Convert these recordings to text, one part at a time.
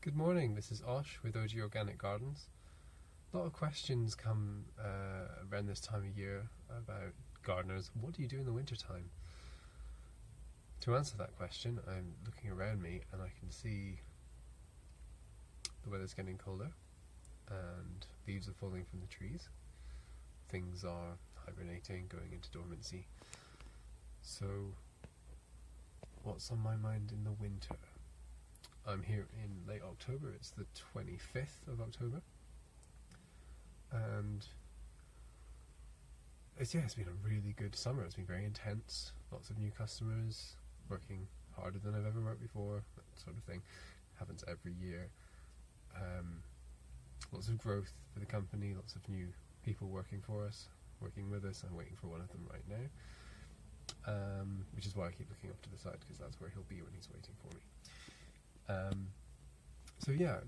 Good morning, this is Osh with OG Organic Gardens. A lot of questions come around this time of year about gardeners. What do you do in the winter time? To answer that question, I'm looking around me and I can see the weather's getting colder and leaves are falling from the trees. Things are hibernating, going into dormancy. So, what's on my mind in the winter? I'm here in late October, it's the 25th of October, and it's been a really good summer. It's been very intense, lots of new customers, working harder than I've ever worked before, that sort of thing. Happens every year. Lots of growth for the company, lots of new people working for us, working with us. I'm waiting for one of them right now, which is why I keep looking off to the side, because that's where he'll be when he's waiting for me.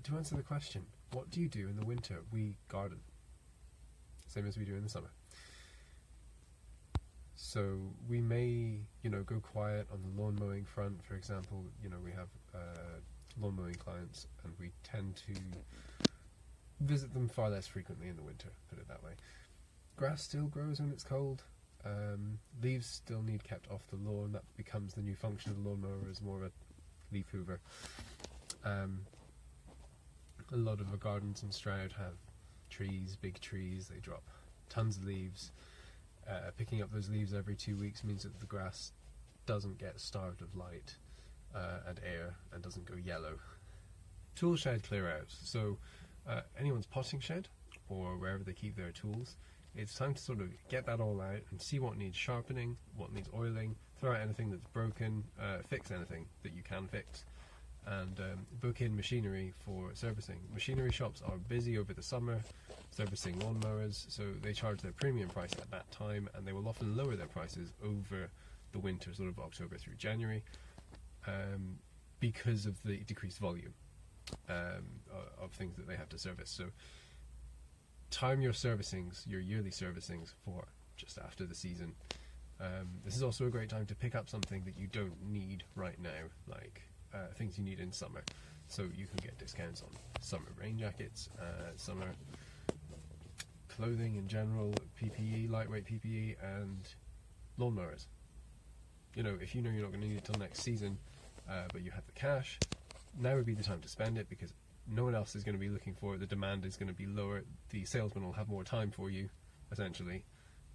To answer the question, what do you do in the winter? We garden, same as we do in the summer. So we may, go quiet on the lawn mowing front, for example. We have lawn mowing clients, and we tend to visit them far less frequently in the winter, put it that way. Grass still grows when it's cold. Leaves still need kept off the lawn. That becomes the new function of the lawnmower, as more of a leaf hoover. A lot of the gardens in Stroud have trees, big trees. They drop tons of leaves. Picking up those leaves every 2 weeks means that the grass doesn't get starved of light and air and doesn't go yellow. Tool shed clear out. So anyone's potting shed or wherever they keep their tools, it's time to sort of get that all out and see what needs sharpening, what needs oiling, throw out anything that's broken, fix anything that you can fix, and book in machinery for servicing. Machinery shops are busy over the summer servicing lawnmowers, so they charge their premium price at that time, and they will often lower their prices over the winter, sort of October through January, because of the decreased volume of things that they have to service. So time your servicings, your yearly servicings, for just after the season. This is also a great time to pick up something that you don't need right now, like things you need in summer. So you can get discounts on summer rain jackets, summer clothing in general, PPE, lightweight PPE, and lawnmowers. If you know you're not going to need it till next season, but you have the cash, now would be the time to spend it, because no one else is going to be looking for it. The demand is going to be lower. The salesman will have more time for you, essentially,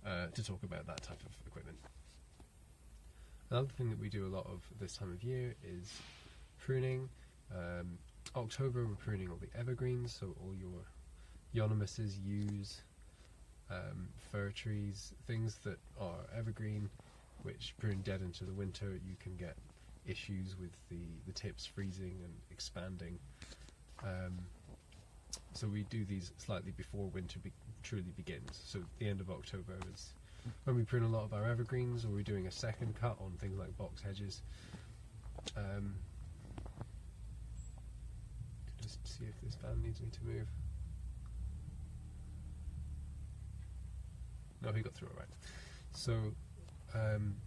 to talk about that type of equipment. Another thing that we do a lot of this time of year is pruning. October, we're pruning all the evergreens, so all your euonymuses, yews, fir trees, things that are evergreen, which prune dead into the winter. You can get issues with the tips freezing and expanding. So we do these slightly before winter truly begins. So the end of October is when we prune a lot of our evergreens, or we're doing a second cut on things like box hedges. Just see if this van needs me to move. No, he got through all right. So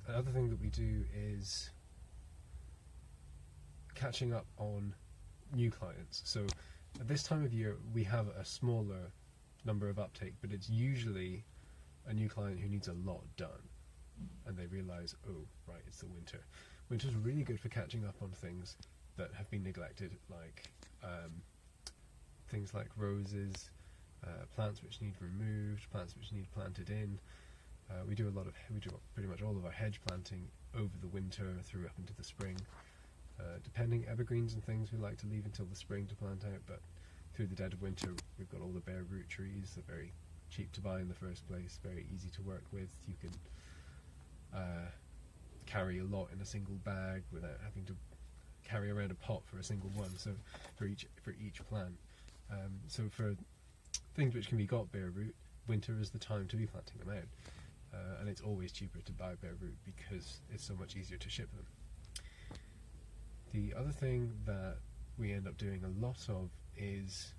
another thing that we do is catching up on new clients. So at this time of year we have a smaller number of uptake, but it's usually a new client who needs a lot done, and they realise, oh right, it's the winter. Winter's really good for catching up on things that have been neglected, like things like roses, plants which need removed, plants which need planted in. We do pretty much all of our hedge planting over the winter through up into the spring. Depending, evergreens and things we like to leave until the spring to plant out, but through the dead of winter we've got all the bare root trees. They're very cheap to buy in the first place, very easy to work with. You can carry a lot in a single bag without having to carry around a pot for a single one, so for each plant. So for things which can be got bare root, winter is the time to be planting them out, and it's always cheaper to buy bare root because it's so much easier to ship them. The other thing that we end up doing a lot of is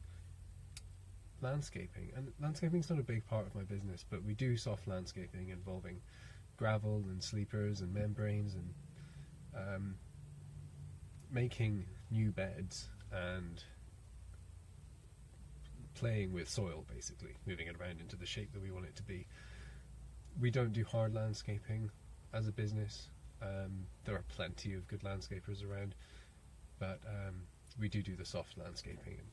landscaping, and landscaping's not a big part of my business, but we do soft landscaping involving gravel and sleepers and membranes and making new beds and playing with soil, basically, moving it around into the shape that we want it to be. We don't do hard landscaping as a business. There are plenty of good landscapers around, but we do the soft landscaping, and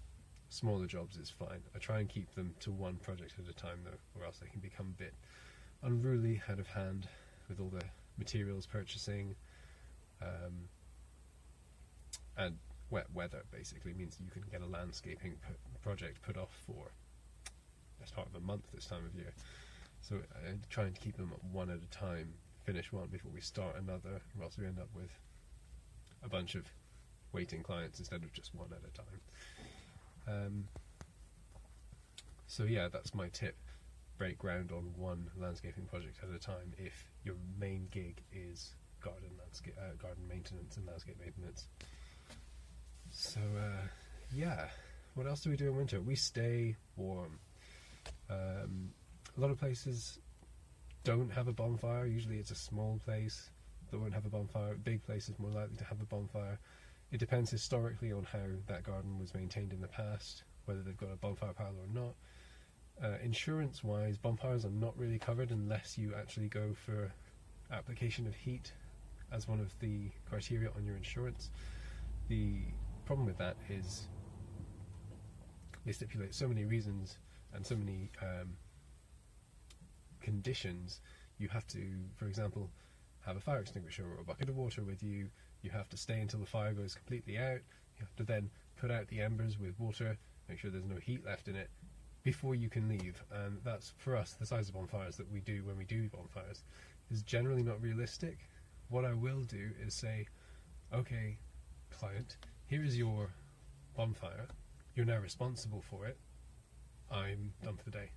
smaller jobs is fine. I try and keep them to one project at a time though, or else they can become a bit unruly, out of hand, with all the materials purchasing, and wet weather basically means that you can get a landscaping project put off for best part of a month this time of year. So I try and keep them one at a time, finish one before we start another, or else we end up with a bunch of waiting clients instead of just one at a time. So yeah, that's my tip. Break ground on one landscaping project at a time if your main gig is garden maintenance and landscape maintenance. So yeah, what else do we do in winter? We stay warm. A lot of places don't have a bonfire. Usually it's a small place that won't have a bonfire. Big places more likely to have a bonfire. It depends historically on how that garden was maintained in the past, whether they've got a bonfire pile or not. Insurance wise, bonfires are not really covered unless you actually go for application of heat as one of the criteria on your insurance. The problem with that is they stipulate so many reasons and so many conditions. You have to, for example, have a fire extinguisher or a bucket of water with you. You have to stay until the fire goes completely out. You have to then put out the embers with water, make sure there's no heat left in it before you can leave. And that's, for us, the size of bonfires that we do when we do bonfires is generally not realistic. What I will do is say, okay, client, here is your bonfire. You're now responsible for it. I'm done for the day.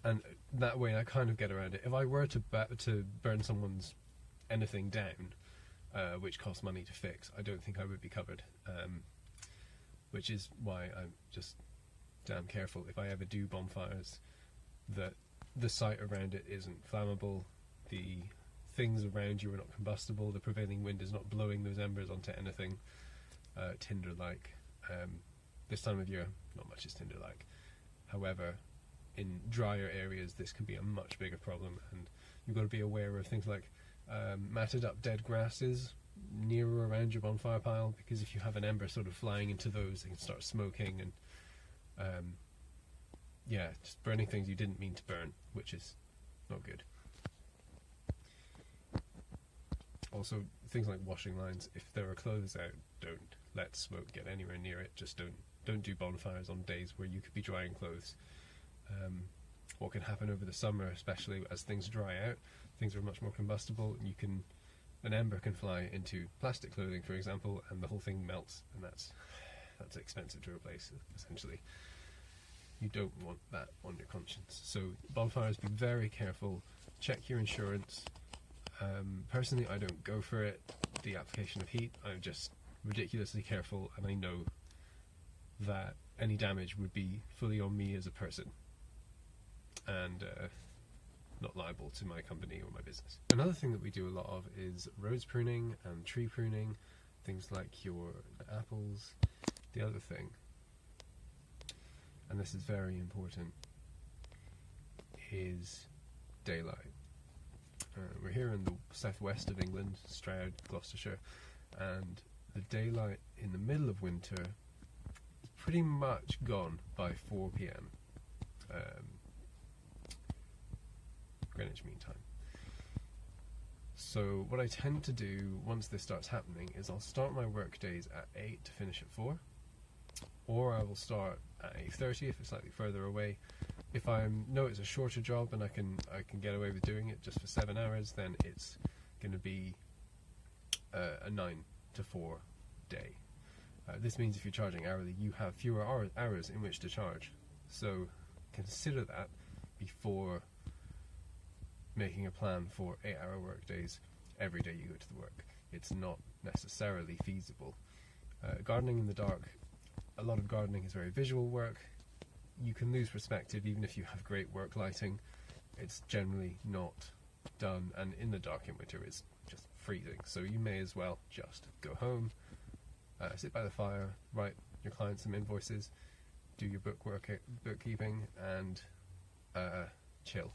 And that way I kind of get around it. If I were to burn someone's anything down, which costs money to fix, I don't think I would be covered. Which is why I'm just damn careful if I ever do bonfires that the site around it isn't flammable, the things around you are not combustible, the prevailing wind is not blowing those embers onto anything tinder-like. This time of year, not much is tinder-like. However, in drier areas, this can be a much bigger problem, and you've got to be aware of things like matted up dead grasses near or around your bonfire pile, because if you have an ember sort of flying into those, they can start smoking and yeah, just burning things you didn't mean to burn, which is not good. Also, things like washing lines, if there are clothes out, don't let smoke get anywhere near it. Just don't do bonfires on days where you could be drying clothes. What can happen over the summer, especially as things dry out, things are much more combustible. An ember can fly into plastic clothing, for example, and the whole thing melts, and that's expensive to replace, essentially. You don't want that on your conscience. So bonfires, be very careful. Check your insurance. Personally, I don't go for it. The application of heat, I'm just ridiculously careful, and I know that any damage would be fully on me as a person, and not liable to my company or my business. Another thing that we do a lot of is rose pruning and tree pruning, things like your apples. The other thing, and this is very important, is daylight. We're here in the southwest of England, Stroud, Gloucestershire, and the daylight in the middle of winter is pretty much gone by 4 p.m. Greenwich Mean Time. So what I tend to do once this starts happening is I'll start my work days at 8 to finish at 4, or I will start at 8:30 if it's slightly further away. If I know it's a shorter job and I can get away with doing it just for 7 hours, then it's going to be a 9 to 4 day. This means if you're charging hourly, you have fewer hours in which to charge. So consider that before making a plan for 8-hour work days every day you go to the work. It's not necessarily feasible. Gardening in the dark, a lot of gardening is very visual work. You can lose perspective even if you have great work lighting. It's generally not done, and in the dark in winter it's just freezing, so you may as well just go home, sit by the fire, write your clients some invoices, do your bookkeeping, and chill.